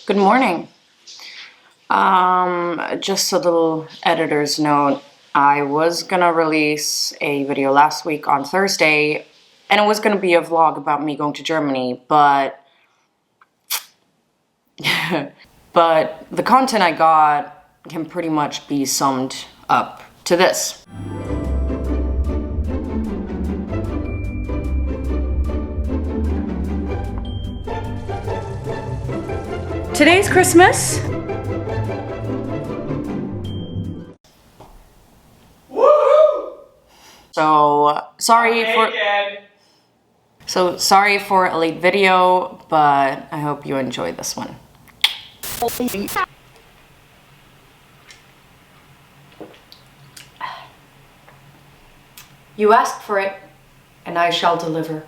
Good morning. Just a little editor's note. I was gonna release a video last week on Thursday, and it was gonna be a vlog about me going to Germany, but but the content I got can pretty much be summed up to this. Today's Christmas. Woohoo! Sorry for a late video, but I hope you enjoyed this one. You asked for it, and I shall deliver.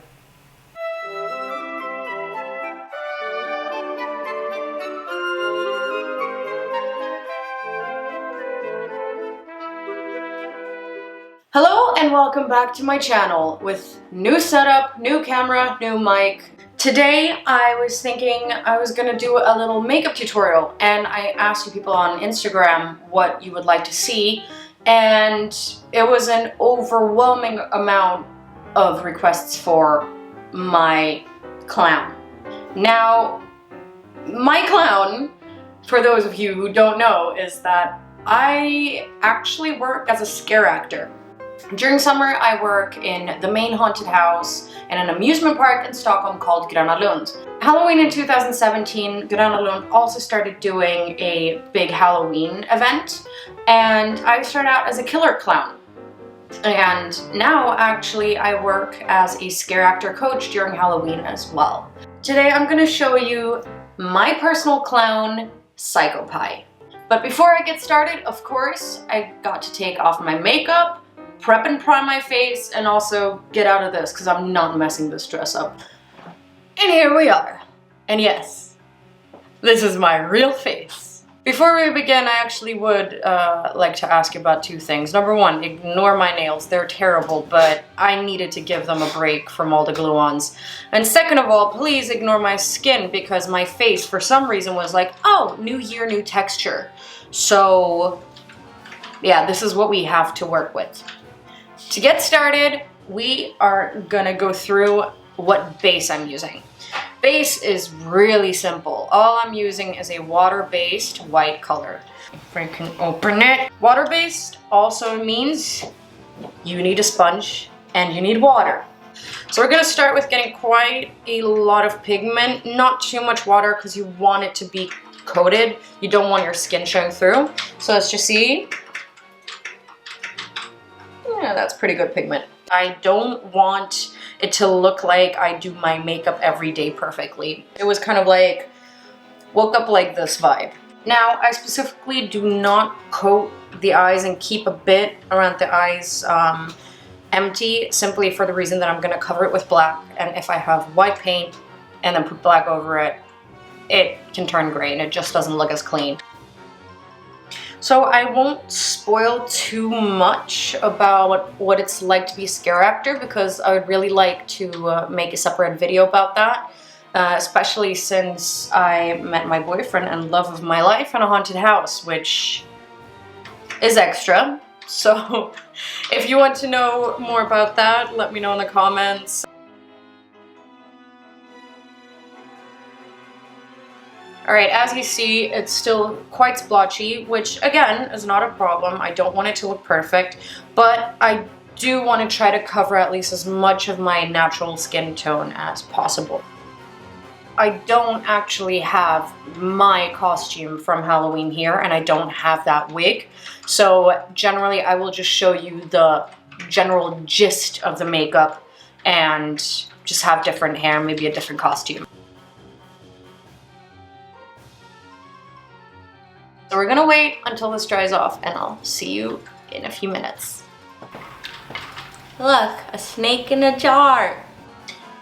Hello and welcome back to my channel with new setup, new camera, new mic. Today I was thinking I was gonna do a little makeup tutorial, and I asked you people on Instagram what you would like to see, and it was an overwhelming amount of requests for my clown. Now, my clown, for those of you who don't know, is that I actually work as a scare actor. During summer, I work in the main haunted house in an amusement park in Stockholm called Gröna Lund. Halloween in 2017, Gröna Lund also started doing a big Halloween event, and I started out as a Killerclown. And now, actually, I work as a scare actor coach during Halloween as well. Today, I'm going to show you my personal clown, Psycho Pie. But before I get started, of course, I got to take off my makeup, prep and prime my face, and also get out of this because I'm not messing this dress up. And here we are. And yes, this is my real face. Before we begin, I actually would like to ask you about two things. Number one, ignore my nails. They're terrible, but I needed to give them a break from all the glue-ons. And second of all, please ignore my skin because my face, for some reason, was like, oh, new year, new texture. So yeah, this is what we have to work with. To get started, we are gonna go through what base I'm using. Base is really simple. All I'm using is a water-based white color. If I can open it. Water-based also means you need a sponge and you need water. So we're gonna start with getting quite a lot of pigment, not too much water because you want it to be coated. You don't want your skin showing through. So let's just see. Yeah, that's pretty good pigment. I don't want it to look like I do my makeup every day perfectly. It was kind of like, woke up like this vibe. Now, I specifically do not coat the eyes and keep a bit around the eyes empty, simply for the reason that I'm gonna cover it with black, and if I have white paint and then put black over it, it can turn gray and it just doesn't look as clean. So I won't spoil too much about what it's like to be a scare actor because I would really like to make a separate video about that, especially since I met my boyfriend and love of my life in a haunted house, which is extra. So if you want to know more about that, let me know in the comments. Alright, as you see, it's still quite splotchy, which again is not a problem. I don't want it to look perfect, but I do want to try to cover at least as much of my natural skin tone as possible. I don't actually have my costume from Halloween here, and I don't have that wig, so generally I will just show you the general gist of the makeup and just have different hair, maybe a different costume. So we're gonna wait until this dries off and I'll see you in a few minutes. Look, a snake in a jar.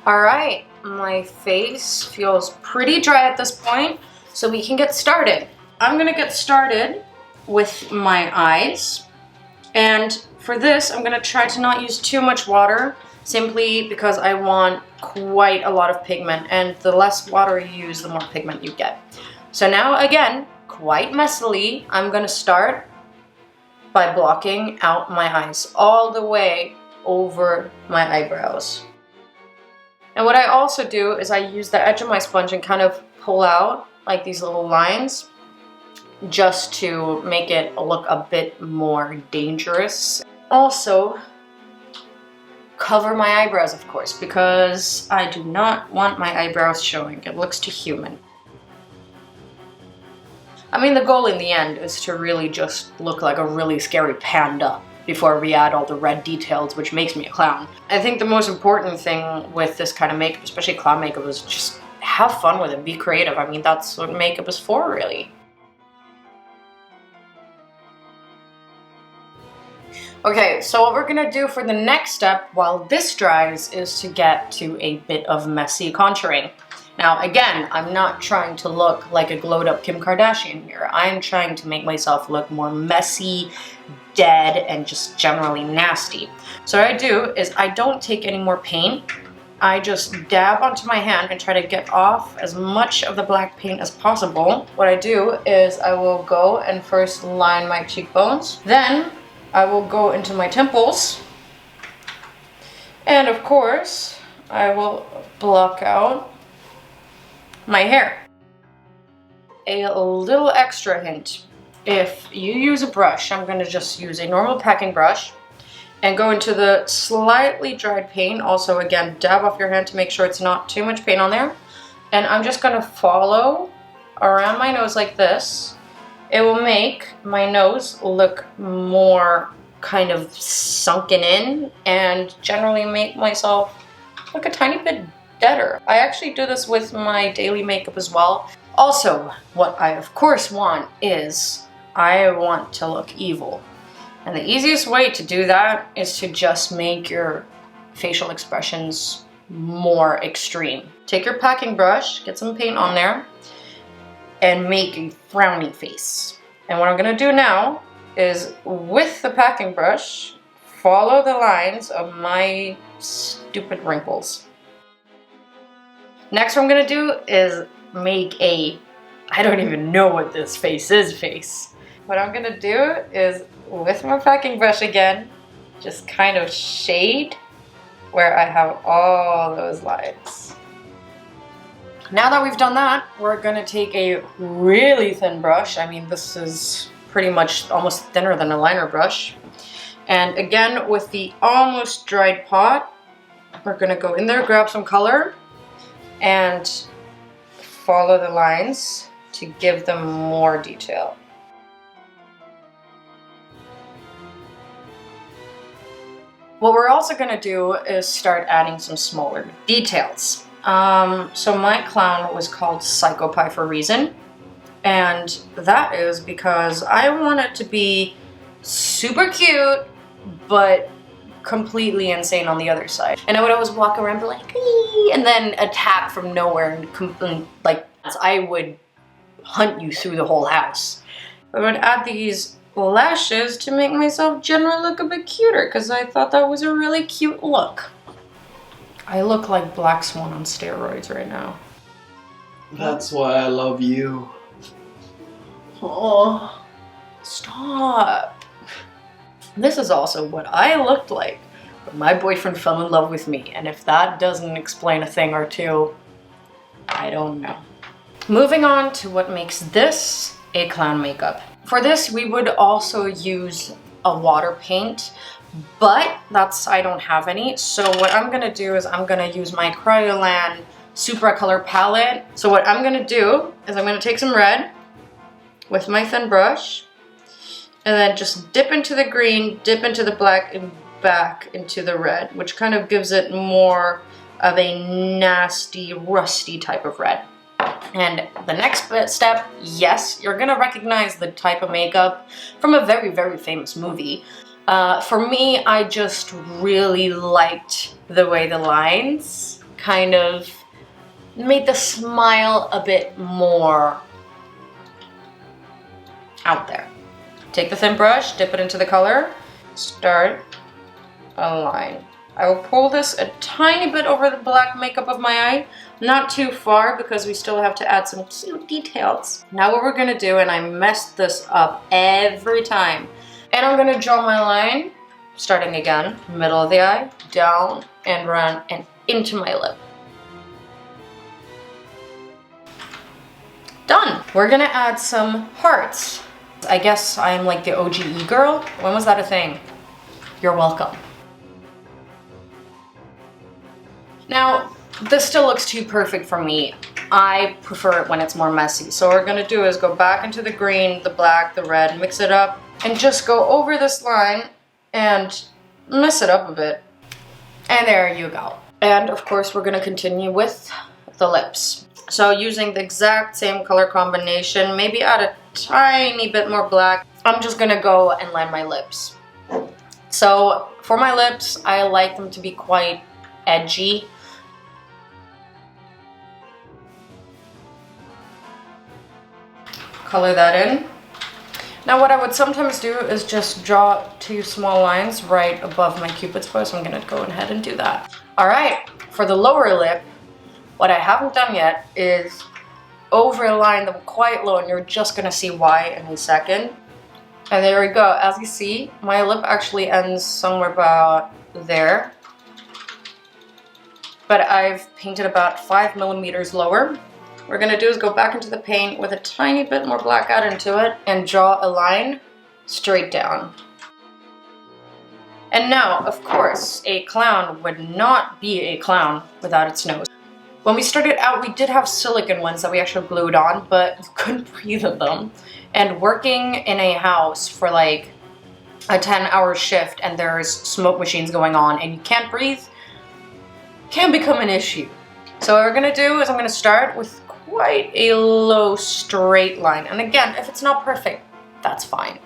All right, my face feels pretty dry at this point, so we can get started. I'm gonna get started with my eyes, and for this I'm gonna try to not use too much water, simply because I want quite a lot of pigment, and the less water you use, the more pigment you get. So now again, quite messily, I'm gonna start by blocking out my eyes all the way over my eyebrows. And what I also do is I use the edge of my sponge and kind of pull out like these little lines just to make it look a bit more dangerous. Also, cover my eyebrows, of course, because I do not want my eyebrows showing. It looks too human. I mean, the goal in the end is to really just look like a really scary panda before we add all the red details, which makes me a clown. I think the most important thing with this kind of makeup, especially clown makeup, is just have fun with it, be creative. I mean, that's what makeup is for, really. Okay, so what we're gonna do for the next step while this dries is to get to a bit of messy contouring. Now, again, I'm not trying to look like a glowed up Kim Kardashian here. I'm trying to make myself look more messy, dead, and just generally nasty. So what I do is I don't take any more paint. I just dab onto my hand and try to get off as much of the black paint as possible. What I do is I will go and first line my cheekbones. Then I will go into my temples. And of course, I will block out my hair. A little extra hint. If you use a brush, I'm going to just use a normal packing brush and go into the slightly dried paint. Also, again, dab off your hand to make sure it's not too much paint on there. And I'm just going to follow around my nose like this. It will make my nose look more kind of sunken in and generally make myself look a tiny bit deader. I actually do this with my daily makeup as well. Also, what I of course want is I want to look evil. And the easiest way to do that is to just make your facial expressions more extreme. Take your packing brush, get some paint on there, and make a frowny face. And what I'm gonna do now is with the packing brush, follow the lines of my stupid wrinkles. Next what I'm gonna do is make a, I don't even know what this face is face. What I'm gonna do is with my packing brush again, just kind of shade where I have all those lines. Now that we've done that, we're gonna take a really thin brush. I mean, this is pretty much almost thinner than a liner brush. And again, with the almost dried pot, we're gonna go in there, grab some color, and follow the lines to give them more detail. What we're also gonna do is start adding some smaller details. So my clown was called Psycho Pie for a reason. And that is because I want it to be super cute, but completely insane on the other side. And I would always walk around and be like, ee, and then attack from nowhere and like I would hunt you through the whole house. I would add these lashes to make myself generally look a bit cuter because I thought that was a really cute look. I look like Black Swan on steroids right now. That's why I love you. Oh, stop. This is also what I looked like when my boyfriend fell in love with me, and if that doesn't explain a thing or two, I don't know. Moving on to what makes this a clown makeup. For this, we would also use a water paint, but I don't have any. So what I'm gonna do is I'm gonna use my Kryloan Supra Color Palette. So what I'm gonna do is I'm gonna take some red with my thin brush, and then just dip into the green, dip into the black, and back into the red, which kind of gives it more of a nasty, rusty type of red. And the next step, yes, you're gonna recognize the type of makeup from a very, very famous movie. For me, I just really liked the way the lines kind of made the smile a bit more out there. Take the thin brush, dip it into the color, start a line. I will pull this a tiny bit over the black makeup of my eye. Not too far because we still have to add some cute details. Now what we're gonna do, and I messed this up every time, and I'm gonna draw my line, starting again, middle of the eye, down and around and into my lip. Done. We're gonna add some hearts. I guess I'm like the OGE girl. When was that a thing? You're welcome. Now, this still looks too perfect for me. I prefer it when it's more messy. So what we're gonna do is go back into the green, the black, the red, mix it up, and just go over this line and mess it up a bit. And there you go. And of course, we're gonna continue with the lips. So using the exact same color combination, maybe add a tiny bit more black. I'm just gonna go and line my lips. So for my lips, I like them to be quite edgy. Color that in. Now what I would sometimes do is just draw 2 small lines right above my cupid's bow, so I'm gonna go ahead and do that. All right, for the lower lip, what I haven't done yet is overline them quite low, and you're just gonna see why in a second. And there we go. As you see, my lip actually ends somewhere about there, but I've painted about 5 millimeters lower. What we're gonna do is go back into the paint with a tiny bit more black out into it and draw a line straight down. And now, of course, a clown would not be a clown without its nose. When we started out, we did have silicone ones that we actually glued on, but you couldn't breathe in them. And working in a house for like a 10-hour shift and there's smoke machines going on and you can't breathe, can become an issue. So what we're gonna do is I'm gonna start with quite a low straight line. And again, if it's not perfect, that's fine.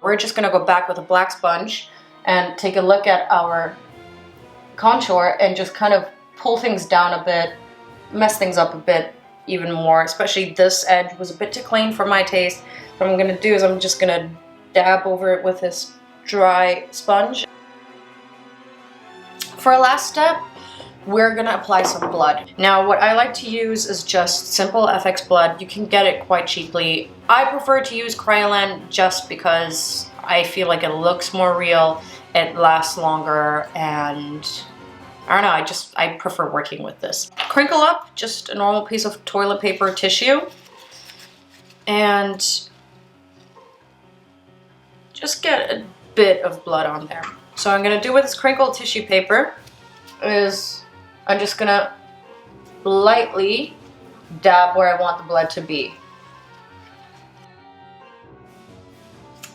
We're just gonna go back with a black sponge and take a look at our contour and just kind of pull things down a bit, mess things up a bit even more, especially this edge was a bit too clean for my taste. What I'm gonna do is I'm just gonna dab over it with this dry sponge. For our last step, we're gonna apply some blood. Now what I like to use is just simple FX blood. You can get it quite cheaply. I prefer to use Kryloan just because I feel like it looks more real, it lasts longer, and I don't know, I prefer working with this. Crinkle up just a normal piece of toilet paper tissue and just get a bit of blood on there. So what I'm gonna do with this crinkled tissue paper is I'm just gonna lightly dab where I want the blood to be.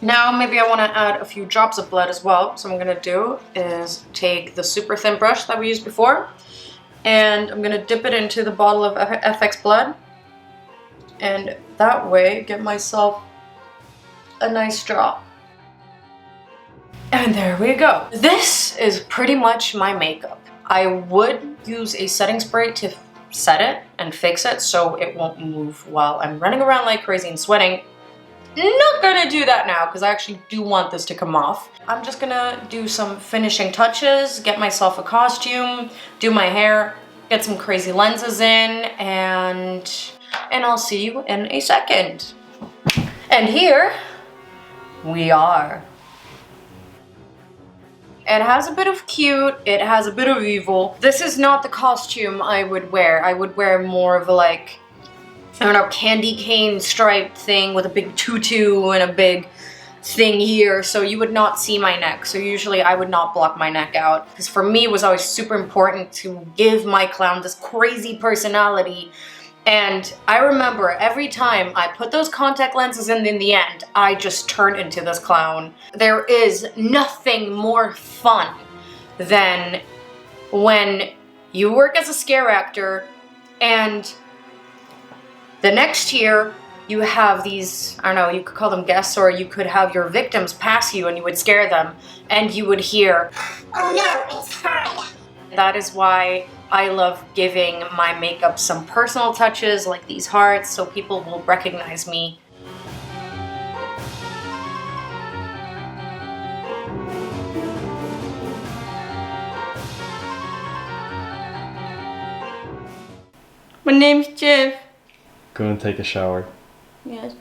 Now maybe I want to add a few drops of blood as well. So what I'm going to do is take the super thin brush that we used before and I'm going to dip it into the bottle of FX blood and that way get myself a nice drop. And there we go. This is pretty much my makeup. I would use a setting spray to set it and fix it so it won't move while I'm running around like crazy and sweating. Not gonna do that now because I actually do want this to come off. I'm just gonna do some finishing touches, get myself a costume, do my hair, get some crazy lenses in, and I'll see you in a second. And here we are. It has a bit of cute, it has a bit of evil. This is not the costume I would wear. I would wear more of a like, I don't know, candy cane striped thing with a big tutu and a big thing here, so you would not see my neck. So usually I would not block my neck out because for me it was always super important to give my clown this crazy personality. And I remember every time I put those contact lenses in the end, I just turned into this clown. There is nothing more fun than when you work as a scare actor and the next year you have these, I don't know, you could call them guests or you could have your victims pass you and you would scare them and you would hear, "Oh no, it's her." That is why I love giving my makeup some personal touches like these hearts so people will recognize me. My name's Jeff. Go and take a shower. Yes.